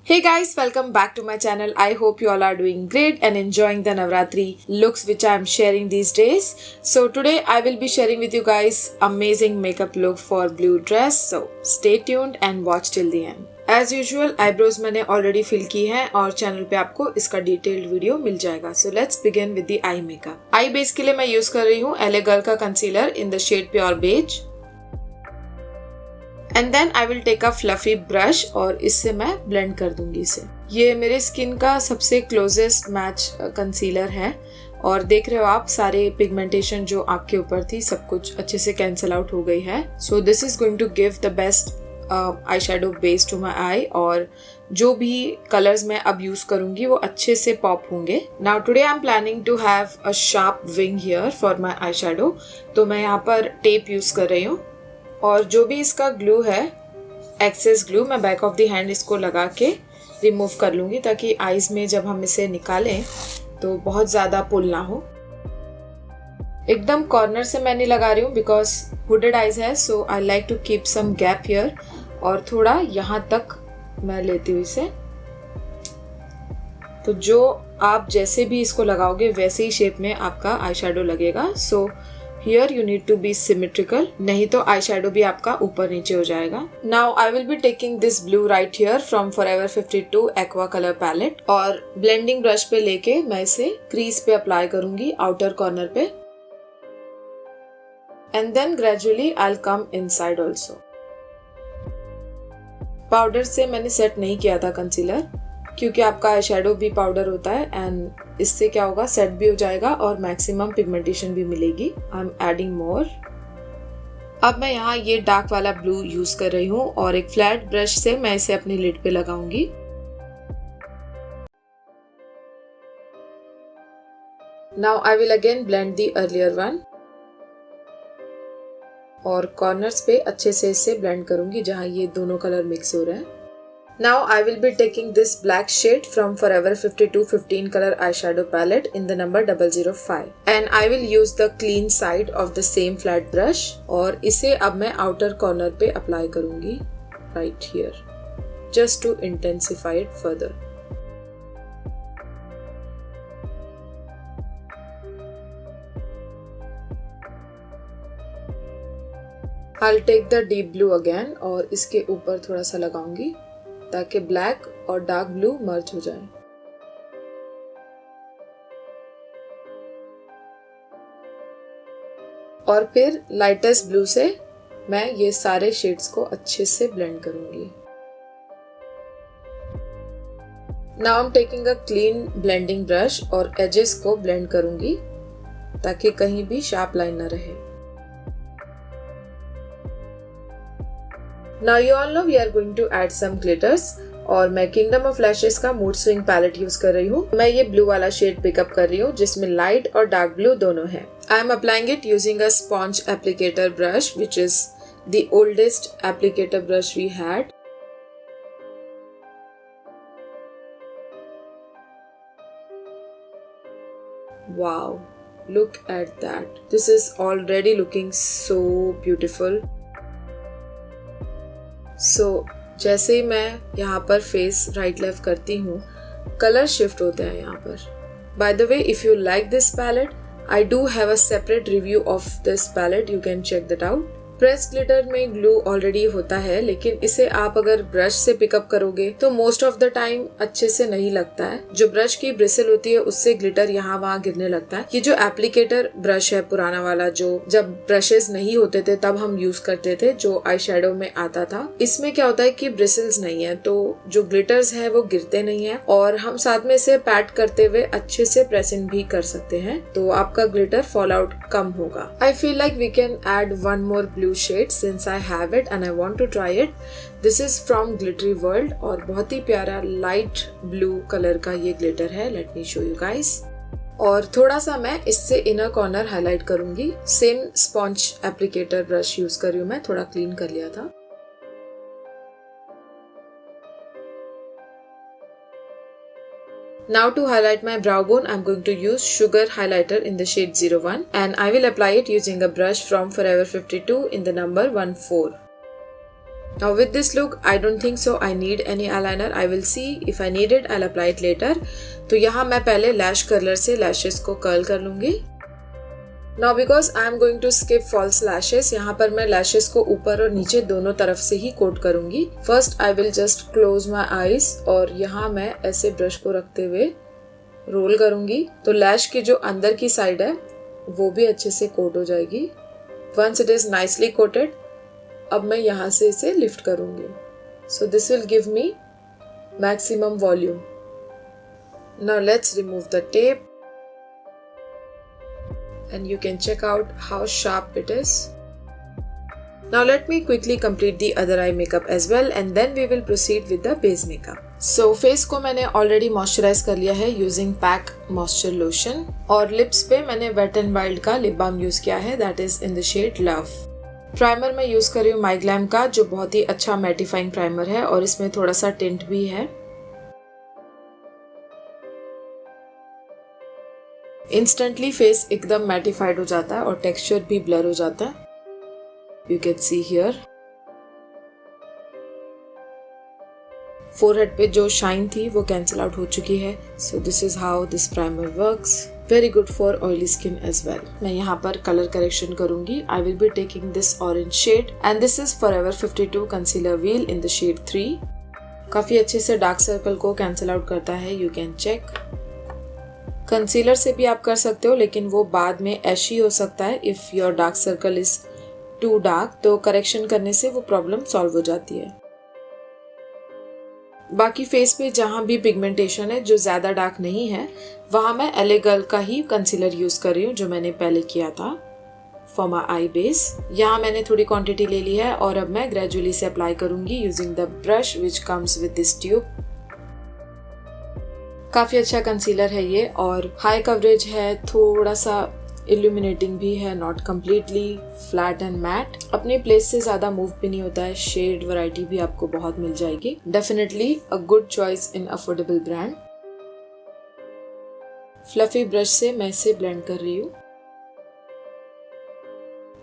Hey guys, welcome back to my channel. I hope you all are doing great and enjoying the Navratri looks which I am sharing these days. So today I will be sharing with you guys amazing makeup look for blue dress. So stay tuned and watch till the end. As usual, eyebrows मैंने already fill की हैं और channel पे आपको इसका detailed video मिल जाएगा. So let's begin with the eye makeup. Eye base के लिए मैं यूज कर रही हूँ LA Girl का concealer in the shade Pure Beige. And then I will take a fluffy brush और इससे मैं ब्लेंड कर दूंगी इसे. ये मेरे स्किन का सबसे क्लोजेस्ट मैच कंसीलर है और देख रहे हो आप सारे पिगमेंटेशन जो आपके ऊपर थी सब कुछ अच्छे से कैंसिल आउट हो गई है. So this is going to give the best eye shadow base to my eye और जो भी कलर्स मैं अब यूज करूंगी वो अच्छे से पॉप होंगे. Now today I am planning to have a sharp wing here for my eyeshadow. तो मैं यहाँ पर टेप यूज कर रही हूँ और जो भी इसका ग्लू है एक्सेस ग्लू मैं बैक ऑफ द हैंड इसको लगा के रिमूव कर लूँगी ताकि आईज में जब हम इसे निकालें तो बहुत ज़्यादा पुल ना हो. एकदम कॉर्नर से मैं नहीं लगा रही हूँ बिकॉज हुडेड आईज है. So I like to keep some gap here और थोड़ा यहाँ तक मैं लेती हूँ इसे. तो जो आप जैसे भी इसको लगाओगे वैसे ही शेप में आपका आई शेडो लगेगा. सो Here you need to be symmetrical, नहीं तो आई शेडो भी आपका ऊपर नीचे हो जाएगा. Now I will be taking this blue right here from Forever 52 Aqua Color Palette और blending brush पे लेके मैं इसे crease पे अप्लाई करूंगी outer corner पे. And then gradually I'll come inside also. Powder से मैंने सेट नहीं किया था कंसीलर क्योंकि आपका आई शेडो भी पाउडर होता है एंड इससे क्या होगा सेट भी हो जाएगा और मैक्सिमम पिगमेंटेशन भी मिलेगी. I am adding more. अब मैं यहाँ ये डार्क वाला ब्लू यूज कर रही हूँ और एक फ्लैट ब्रश से मैं इसे अपनी लिड पे लगाऊंगी. Now I will again blend the earlier one और कॉर्नर्स पे अच्छे से इसे ब्लेंड करूंगी जहाँ ये दोनों कलर मिक्स हो रहे हैं. Now I will be taking this black shade from Forever 52 15 color eyeshadow palette in the number 005 and I will use the clean side of the same flat brush और इसे अब मैं outer corner पे apply करूंगी right here just to intensify it further. I'll take the deep blue again और इसके ऊपर थोड़ा सा लगाऊंगी ताकि ब्लैक और डार्क ब्लू मर्ज हो जाए. और फिर लाइटेस्ट ब्लू से मैं ये सारे शेड्स को अच्छे से ब्लेंड करूंगी. Now I am taking a clean blending brush और एजेस को ब्लेंड करूंगी ताकि कहीं भी शार्प लाइन ना रहे. Now you all know we are going to add some glitters और मैं Kingdom of Lashes का Mood Swing पैलेट यूज कर रही हूँ. मैं ये ब्लू वाला शेड पिकअप कर रही हूँ जिसमें लाइट और डार्क ब्लू दोनों है. I am applying it using a sponge applicator brush which is the oldest applicator brush we had. Wow, look at that. This is already looking so beautiful. सो जैसे ही मैं यहाँ पर फेस राइट लेफ्ट करती हूँ colour shift होते हैं यहाँ पर. By the way if you like this palette I do have a separate review of this palette. You can check that out. Press glitter में ग्लू ऑलरेडी होता है लेकिन इसे आप अगर ब्रश से पिकअप करोगे तो मोस्ट ऑफ द टाइम अच्छे से नहीं लगता है. जो ब्रश की ब्रिसल होती है उससे ग्लिटर यहाँ वहाँ गिरने लगता है. ये जो एप्लीकेटर ब्रश है पुराना वाला जो जब ब्रशेस नहीं होते थे तब हम यूज करते थे जो आई शेडो में आता था, इसमें क्या होता है कि ब्रिसल्स नहीं है तो जो ग्लिटर्स है वो गिरते नहीं है और हम साथ में इसे पैट करते हुए अच्छे से प्रेसिंग भी कर सकते हैं तो आपका ग्लिटर फॉल आउट कम होगा. I feel like we can add one more blue shade since I have it and I want to try it. This is from Glittery World और बहुत ही प्यारा light blue कलर का ये glitter है. Let me show you guys. और थोड़ा सा मैं इससे inner corner highlight करूंगी. Same sponge applicator brush use कर रही हूँ मैं, थोड़ा clean कर लिया था. Now to highlight my brow bone, I'm going to use Sugar highlighter in the shade 01 and I will apply it using a brush from Forever 52 in the number 14. Now with this look, I don't think so I need any eyeliner. I will see if I need it, I'll apply it later. तो यहाँ मैं पहले लैश curler से lashes को curl कर लूँगी. Now because I am going to skip false lashes, यहाँ पर मैं लैशेस को ऊपर और नीचे दोनों तरफ से ही कोट करूँगी. First I will just close my eyes और यहाँ मैं ऐसे ब्रश को रखते हुए रोल करूँगी. तो लैश की जो अंदर की साइड है वो भी अच्छे से कोट हो जाएगी. Once it is nicely coated, अब मैं यहाँ से इसे लिफ्ट करूँगी. So this will give me maximum volume. Now let's remove the tape and you can check out how sharp it is. Now let me quickly complete the other eye makeup as well and then we will proceed with the base makeup. So face को मैंने already moisturize कर लिया है using PAC Moisture Lotion और lips पे मैंने Wet n Wild का lip balm use किया है, that is in the shade Love. Primer मैं यूज कर रही हूँ माइग्लैम का, जो बहुत ही अच्छा मैटिफाइंग प्राइमर है और इसमें थोड़ा सा टिंट भी है. इंस्टेंटली फेस एकदम मैटिफाइड हो जाता है और टेक्सचर भी ब्लर हो जाता है. You can see here forehead पे जो शाइन थी वो कैंसिल आउट हो चुकी है. So this is how this primer works. Very good for oily skin as well. मैं यहाँ पर कलर करेक्शन करूंगी. I will be taking this orange shade and this is forever 52 concealer wheel in the shade 3. काफी अच्छे से dark circle को cancel out करता है. You can check. कंसीलर से भी आप कर सकते हो लेकिन वो बाद में एशी हो सकता है if your dark circle is too dark. तो करेक्शन करने से वो प्रॉब्लम सॉल्व हो जाती है. बाकी फेस पे जहाँ भी पिगमेंटेशन है जो ज्यादा डार्क नहीं है वहाँ मैं LA गर्ल का ही कंसीलर यूज कर रही हूँ जो मैंने पहले किया था फॉर माई आई बेस. यहाँ मैंने थोड़ी क्वांटिटी ले ली है और अब मैं ग्रेजुअली से अप्लाई करूंगी using the brush which comes with this tube. काफी अच्छा कंसीलर है ये और हाई कवरेज है, थोड़ा सा इल्यूमिनेटिंग भी है, not completely flat and matte. अपने प्लेस से ज्यादा मूव भी नहीं होता है. शेड वैरायटी भी आपको बहुत मिल जाएगी. Definitely a good choice in affordable brand. Fluffy brush से मैं इसे ब्लेंड कर रही हूँ.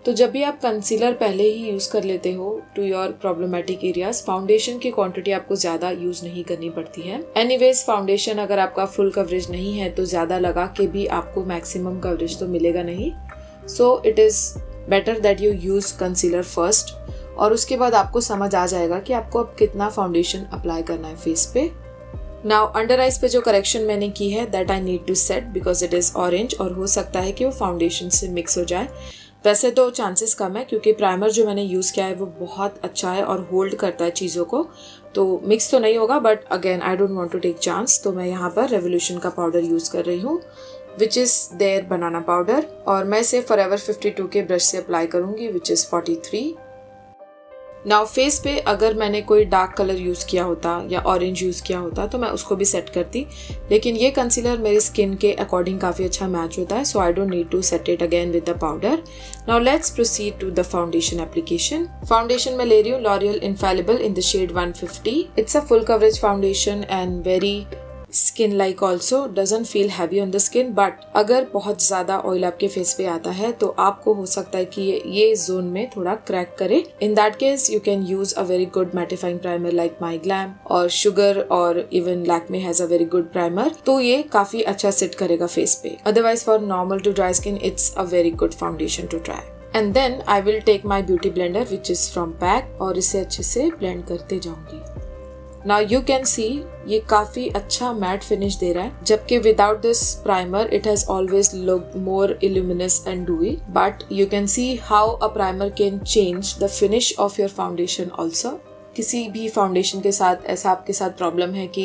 तो जब भी आप कंसीलर पहले ही यूज कर लेते हो to your problematic areas, foundation की क्वांटिटी आपको ज्यादा यूज नहीं करनी पड़ती है. एनीवेज फाउंडेशन अगर आपका फुल कवरेज नहीं है तो ज्यादा लगा के भी आपको मैक्सिमम कवरेज तो मिलेगा नहीं. So it is better that you use concealer first और उसके बाद आपको समझ आ जाएगा कि आपको अब कितना फाउंडेशन अप्लाई करना है फेस पे. नाउ अंडर आइज पे जो करेक्शन मैंने की है that I need to set because it is orange और हो सकता है कि वो फाउंडेशन से मिक्स हो जाए. वैसे तो चांसेस कम है क्योंकि प्राइमर जो मैंने यूज़ किया है वो बहुत अच्छा है और होल्ड करता है चीज़ों को, तो मिक्स तो नहीं होगा but again I don't want to take chance. तो मैं यहाँ पर रेवोल्यूशन का पाउडर यूज़ कर रही हूँ which is their banana powder और मैं इसे फॉरएवर 52 के ब्रश से अप्लाई करूँगी विच इज़ 43. नाउ फेस पे अगर मैंने कोई डार्क कलर यूज़ किया होता या ऑरेंज यूज़ किया होता तो मैं उसको भी सेट करती, लेकिन ये कंसीलर मेरी स्किन के अकॉर्डिंग काफ़ी अच्छा मैच होता है. So I don't need to set it again with the powder. Now let's proceed to the foundation application. Foundation में ले रही हूँ L'Oreal infallible in the shade 150. It's a full coverage foundation and very skin like also, doesn't feel heavy on the skin. But अगर बहुत ज़्यादा oil आपके face पे आता है तो आपको हो सकता है कि ये जोन में थोड़ा क्रैक करे. In that case you can use a very good mattifying primer like MyGlamm और शुगर और even Lakme has a very good primer. तो ये काफ़ी अच्छा सेट करेगा फेस पे. Otherwise for normal to dry skin it's a very good foundation to try. And then I will take my beauty blender which is from PAC और इसे अच्छे से ब्लेंड करते जाऊंगी. Now you can see ये काफी अच्छा मैट फिनिश दे रहा है, जबकि without this primer it has always looked more luminous and dewy. But you can see how a primer can change the finish of your foundation also. किसी भी foundation के साथ ऐसा आपके साथ प्रॉब्लम है कि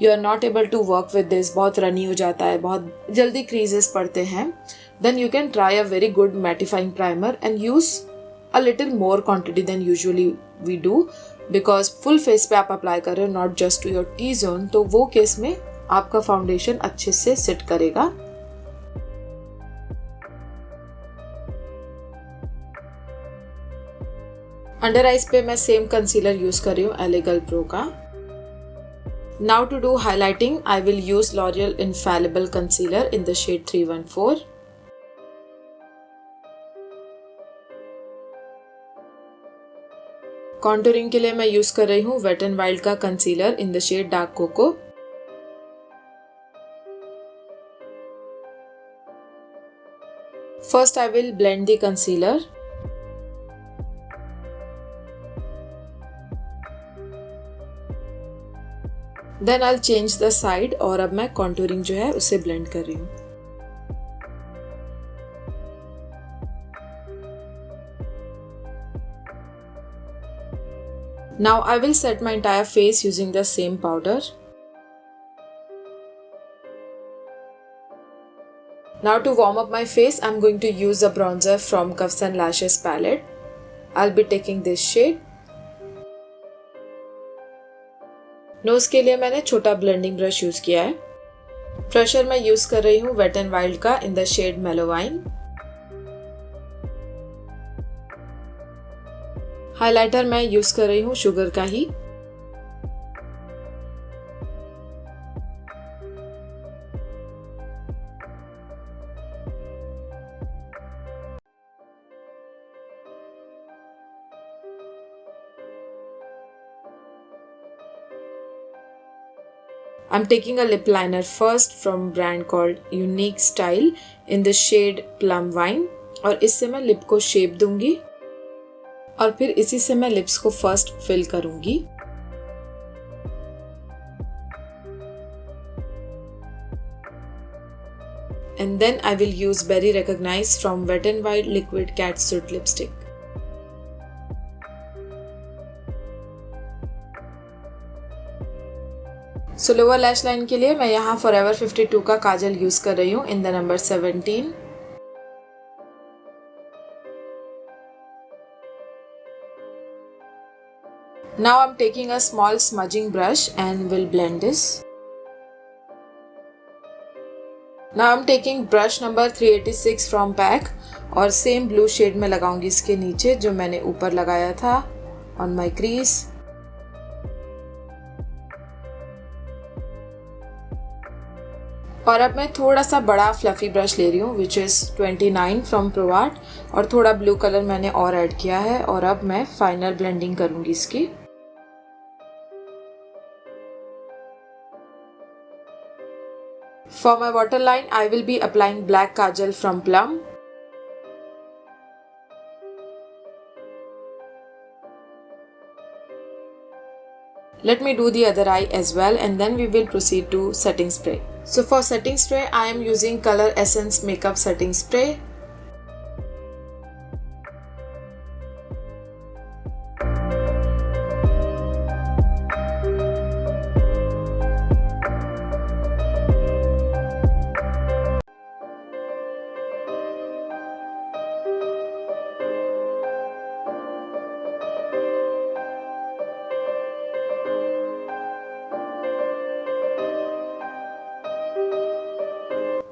you are not able to work with this, बहुत रनी हो जाता है, बहुत जल्दी क्रीजेस पड़ते हैं, then you can try a very good mattifying primer and use a little more quantity than usually we do because full face पे आप अप्लाई कर रहे हो, not just to your T zone. तो वो केस में आपका फाउंडेशन अच्छे से सेट करेगा. अंडर आइज पे मैं सेम कंसीलर यूज कर रही हूँ LA गर्ल प्रो का. Now to do highlighting I will use L'Oreal infallible concealer in the shade 314. Contouring के लिए मैं यूज कर रही हूँ वेट एंड वाइल्ड का concealer in the shade dark cocoa. First I will blend the concealer. Then I change the side और अब मैं कॉन्टूरिंग जो है उसे ब्लेंड कर रही हूँ। Now I will set my entire face using the same powder. Now to warm up my face, I'm going to use a bronzer from Cuffs and Lashes palette. I'll be taking this shade. Nose के लिए मैंने छोटा blending brush use किया है। Brusher मैं use कर रही हूँ Wet n Wild का in the shade Melovine. Highlighter मैं यूज कर रही हूँ शुगर का ही। I'm taking a lip liner first from brand called Unique Style in the shade Plum Wine और इससे मैं लिप को शेप दूंगी और फिर इसी से मैं लिप्स को फर्स्ट फिल करूंगी। And then I will use Berry Recognize from Wet n Wild Liquid Catsuit Lipstick. So lower lash line के लिए मैं यहाँ Forever 52 का काजल यूज कर रही हूँ in the number 17। Now I'm taking a small smudging brush and will blend this. Now I'm taking brush number 386 from PAC और same blue shade में लगाऊंगी इसके नीचे जो मैंने ऊपर लगाया था on my crease. और अब मैं थोड़ा सा बड़ा फ्लफी ब्रश ले रही हूँ which is 29 from Pro Art और थोड़ा ब्लू कलर मैंने और ऐड किया है और अब मैं फाइनल ब्लेंडिंग करूंगी इसकी। For my waterline, I will be applying black kajal from Plum. Let me do the other eye as well and then we will proceed to setting spray. So for setting spray, I am using Color Essence Makeup Setting Spray.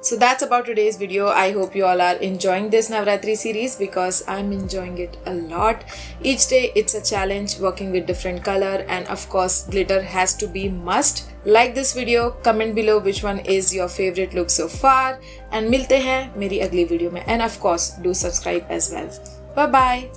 So that's about today's video. I hope you all are enjoying this Navratri series because I'm enjoying it a lot. Each day it's a challenge working with different color and of course glitter has to be must. Like this video, comment below which one is your favorite look so far and मिलते हैं मेरी अगली video में and of course do subscribe as well. Bye bye.